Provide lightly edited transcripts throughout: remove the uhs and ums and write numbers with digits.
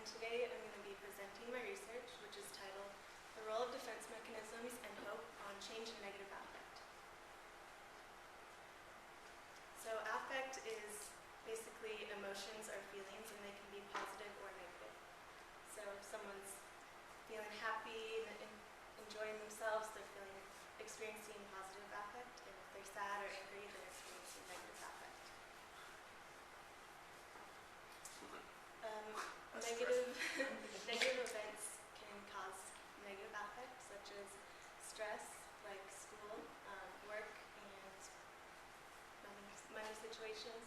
and today I'm going to be presenting my research, which is titled The Role of Defense Mechanisms and Hope on Change in Negative Affect. So affect is basically emotions or feelings, and they can be positive or negative. So if someone's feeling happy and enjoying themselves, they're experiencing positive affect, and if they're sad or angry, they're experiencing negative affect. Negative events can cause negative affect, such as stress, like school, work, and money situations.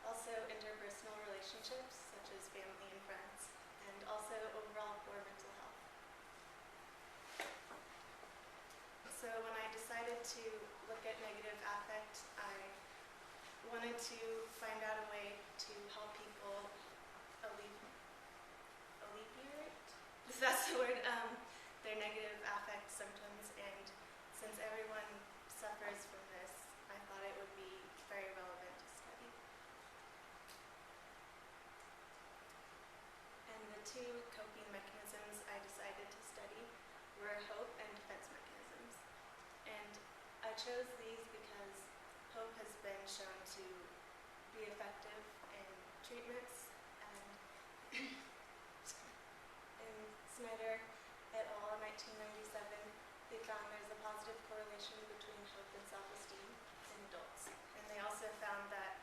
Also interpersonal relationships, such as family and friends, and also overall poor mental health. So when I decided to look at negative affect, I wanted to find out a way to help people alleviate, if that's the word, their negative affect symptoms, and since everyone suffers from this, I thought it would be very relevant to study. And the two coping mechanisms I decided to study were hope and defense mechanisms. And I chose these because hope has been shown to be effective in treatments, and in Snyder et al. 1997, they found there's a positive correlation between hope and self-esteem in adults. And they also found that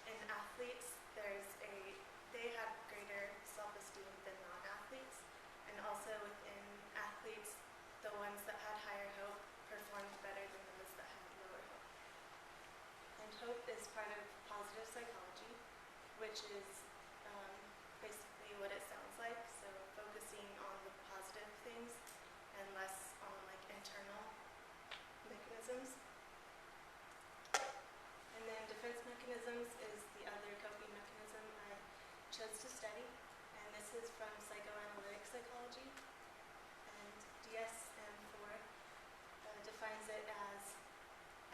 in athletes, they had greater self-esteem than non-athletes. And also within athletes, the ones that had higher hope performed better than those that had lower hope. And hope is part of positive psychology, which is basically what it sounds like, so focusing on the positive things and less on like internal mechanisms. And then defense mechanisms is the other coping mechanism I chose to study, and this is from psychoanalytic psychology, and DSM-4 defines it as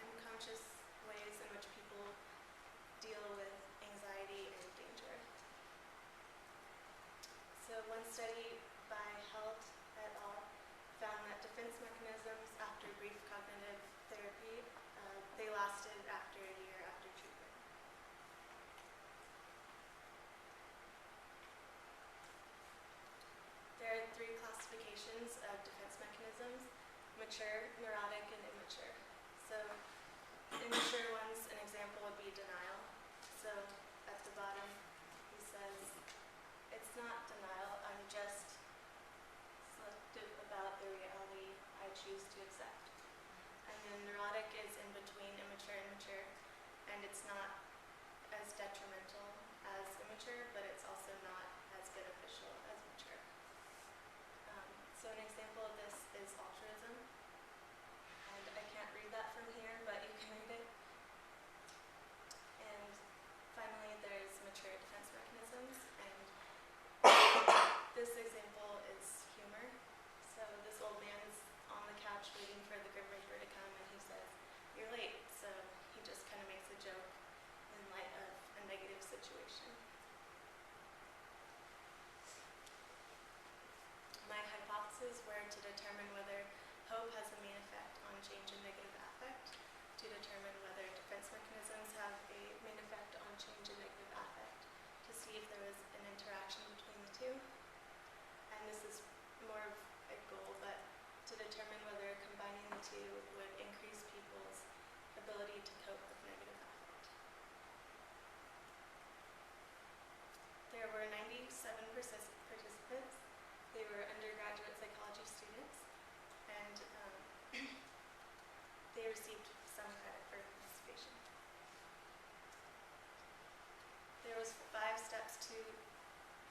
unconscious ways in which people deal with anxiety and danger. So one study by Held et al. Found that defense mechanisms after brief cognitive therapy, they lasted after a year after treatment. There are three classifications of defense mechanisms: mature, neurotic, and immature. So immature ones, an example would be denial. So at the bottom, he says, it's not denial, I'm just selective about the reality I choose to accept. And then neurotic is in between immature and mature, and it's not as detrimental as immature, but it's also not as beneficial as mature. So an example of this is altruism, and I can't read that from here, but you can read it. And finally, there's mature defense mechanisms, and this example is humor. So this old man's on the couch waiting for the Grim Reaper to come, and he says, "You're late," so he just kind of makes a joke in light of a negative situation. My hypotheses were to determine whether hope has a main effect on change in negative affect, to determine whether defense mechanisms have a main effect on change in negative affect, to see if there was an interaction between the two. And this is more of a goal, but to determine whether combining the two would increase people's ability to cope with negative affect. There were 97 participants. They were undergraduate psychology students, and they received some credit for participation. There was 5 steps to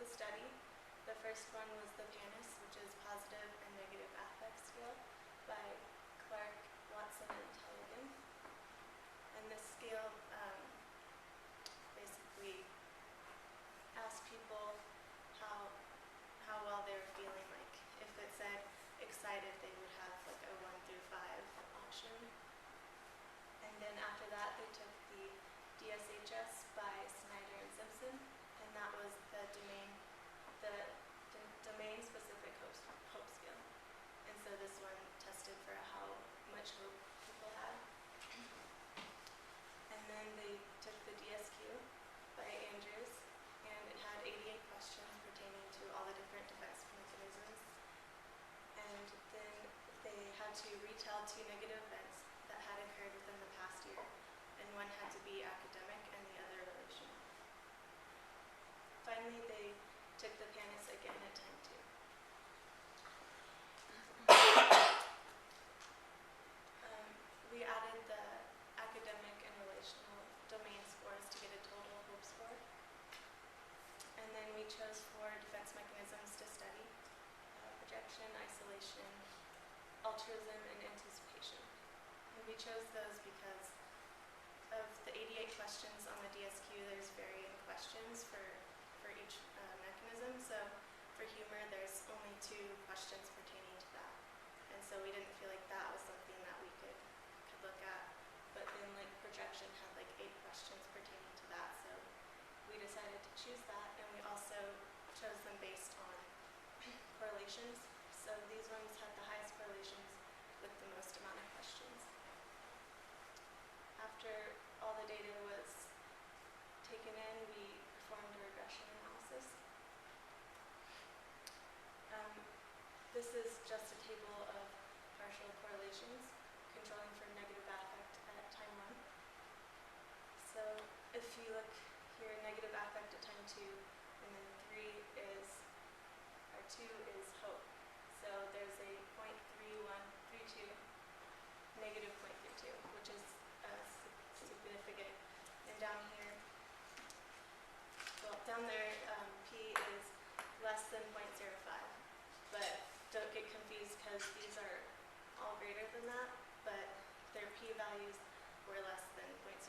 the study. The first one was the PANIS, which is Positive and Negative Affect Scale by Clark, Watson, and Tellegen. And this scale basically asked people how well they were feeling. Like if it said excited, they would have like a 1 through 5 option. And then after that, they took the DSHS by Snyder and Simpson, and that was the domain, the this one tested for how much hope people had. And then they took the DSQ by Andrews, and it had 88 questions pertaining to all the different defense mechanisms. And then they had to retell 2 negative events that had occurred within the past year, and one had to be academic and the other relational. Finally, they took the PANIS again at time 2. We added the academic and relational domain scores to get a total hope score. And then we chose 4 defense mechanisms to study: projection, isolation, altruism, and anticipation. And we chose those because of the 88 questions on the DSQ, there's varying questions for each mechanism. So for humor, there's only 2 questions pertaining to that. And so we didn't feel like that was something that we could look at. But then like projection had like 8 questions pertaining to that. So we decided to choose that, and we also chose them based on correlations. So these ones had the highest correlations with the most amount of questions. After all the data was taken in, we performed a regression analysis. This is just a table of partial correlations controlling for negative affect at time 1. So if you look here, negative affect at time 2, and then 2 is hope. So there's a 0.3132, negative 0.32, which is significant. And down here, well, down there, P is less than 0.05. But don't get confused because these are all greater than that, but their p-values were less than 0.05,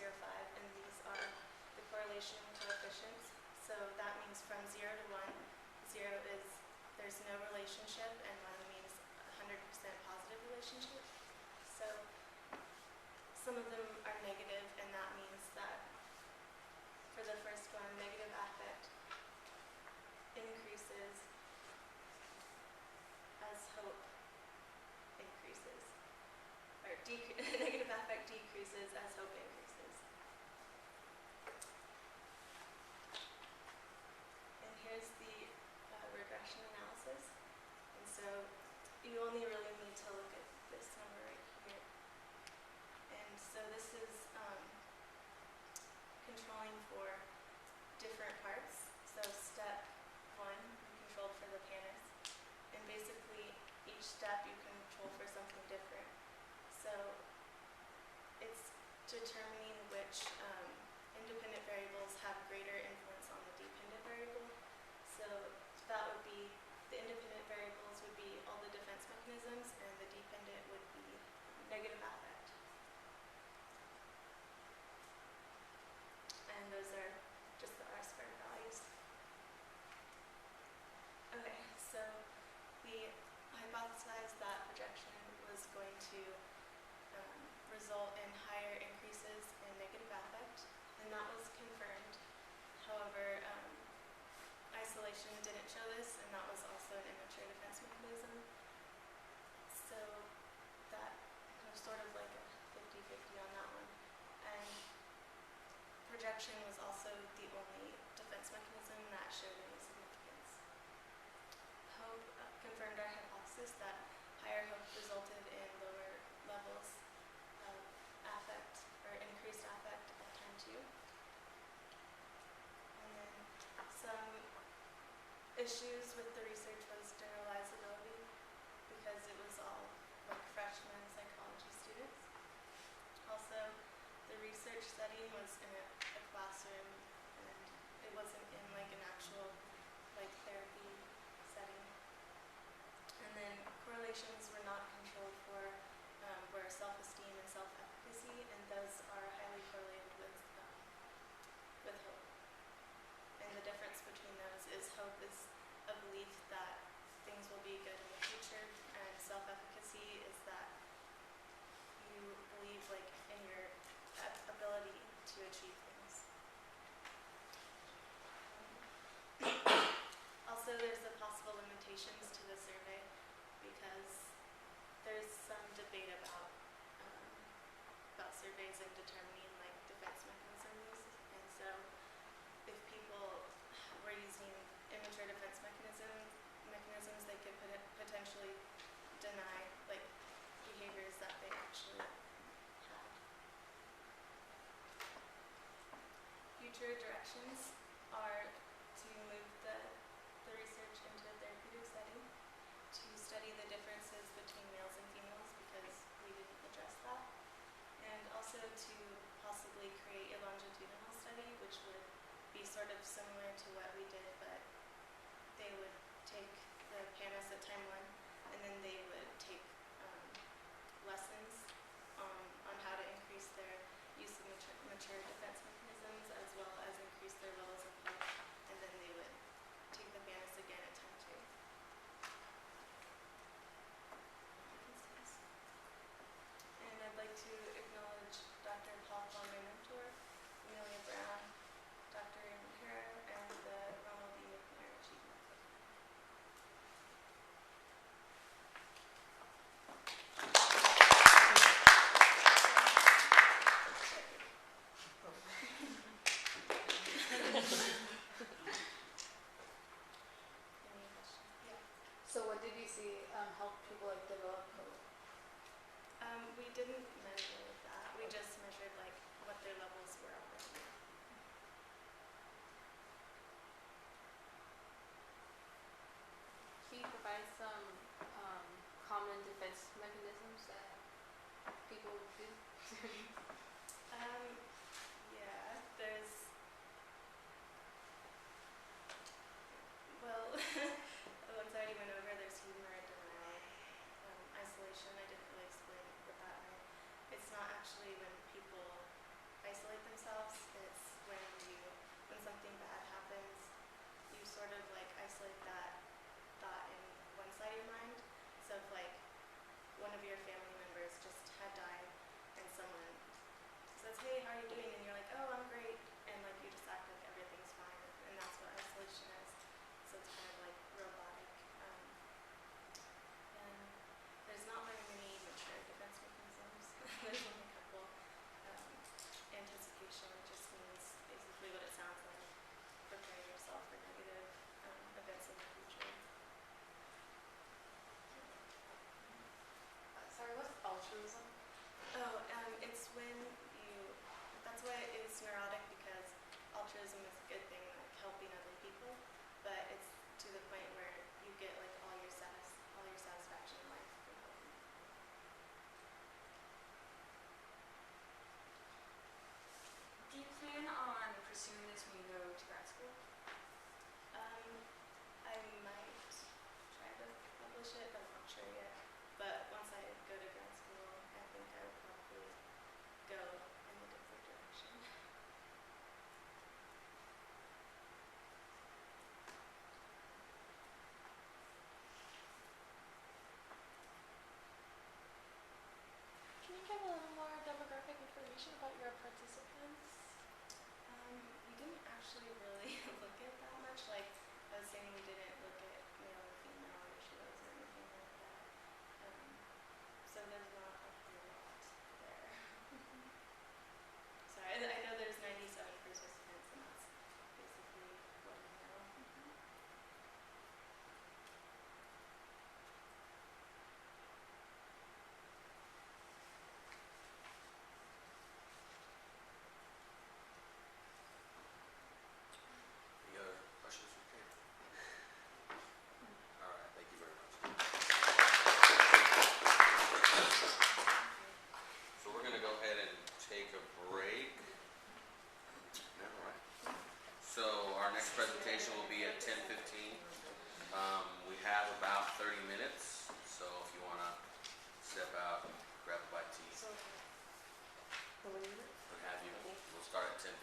and these are the correlation coefficients. So that means from 0 to 1, 0 is there's no relationship, and 1 means 100% positive relationship. So some of them are negative, and that means that for the first one, negative affect increases as hope increases, or negative affect decreases as hope increases. And here's the regression analysis. And so you only really need to look at this number right here. And so this is controlling for different parts. So step 1, we controlled for the PANIS. And basically, each step you control for something different. So it's determining which independent variables have greater influence on the dependent variable. So that would be, the independent variables would be all the defense mechanisms, and the dependent would be negative affect. And those are just the R-squared values. Okay, so we hypothesized that projection was going to result in higher increases in negative affect, and that was confirmed. However, isolation didn't show this, and that was also an immature defense mechanism. So that was sort of like a 50-50 on that one. And projection was also the only defense mechanism that showed any significance. Hope confirmed our hypothesis that higher hope resulted in lower levels of affect, or increased affect at time 2. And then some issues with the research was generalizability, because it was all like freshman psychology students. Also, the research setting was in a classroom, and it wasn't in like an actual like therapy setting. And then correlations were not controlled for were self-esteem and self-efficacy, and those are highly correlated with hope. And the difference between those is hope is a belief that things will be good in the future, and self-efficacy is that you believe like in your ability to achieve things. Also, there's the possible limitations to the survey, because in determining like defense mechanisms. And so if people were using immature defense mechanisms, they could potentially deny like behaviors that they actually had. Future directions are to move the research into a therapeutic setting, to study the differences between males and females because we didn't address that, and also to possibly create a longitudinal study which would be sort of similar to what we did, but they would take the PANAS at time 1 and then they would take lessons on how to increase their use of mature defense mechanisms as well as increase their levels of hope, and then they would take the PANAS again at time 2. And I'd like to acknowledge Dr. Paul Paul, my mentor, Amelia Brown, Dr. McNair, and the Ronald E. McNair Achievement Program. Any questions? Yeah. So what did you see help people like develop hope? We didn't measure that. We just measured like what their levels were already. Can you provide some common defense mechanisms that people do? Yeah, there's, well, the ones I already went over, there's humor, denial, isolation. I didn't really explain what that meant. It's not actually when people isolate themselves, it's when something bad happens, you sort of like isolate that thought in one side of your mind. So if like one of your family members just had died and someone says, hey, how are you doing? And you're like, oh, I'm great. And like you just act like everything's fine. And that's what isolation is. So it's kind of like robotic. And there's not very many mature defense mechanisms. There's only a couple. Anticipation just means basically what it sounds like. Preparing yourself for negative events in the future. Sorry, what's altruism? Oh, it's when that's why it's neurotic, because altruism is a good thing, like helping other people, but it's to the point where you get like all your satisfaction in life from helping people. Do you plan on pursuing this when you go to grad school? I might try to publish it, but I'm not sure yet. But once I go to grad school, I think I would probably go in a different direction. Can you give a little more demographic information about your participants? We didn't actually really look at that much. Like I was saying, we didn't look at male or female ratios or anything like that. So there's not a whole lot there. Sorry, I know there's 97 participants, and that's basically what I know. Any other questions for Kayla? All right, thank you very much. So we're going to go ahead and take a break. All right. So our next presentation will be at 10:15. We have about 30 minutes, so if you want to step out, grab a bite to eat, what have you. We'll start at 10:15.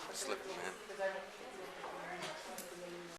I slipped, man.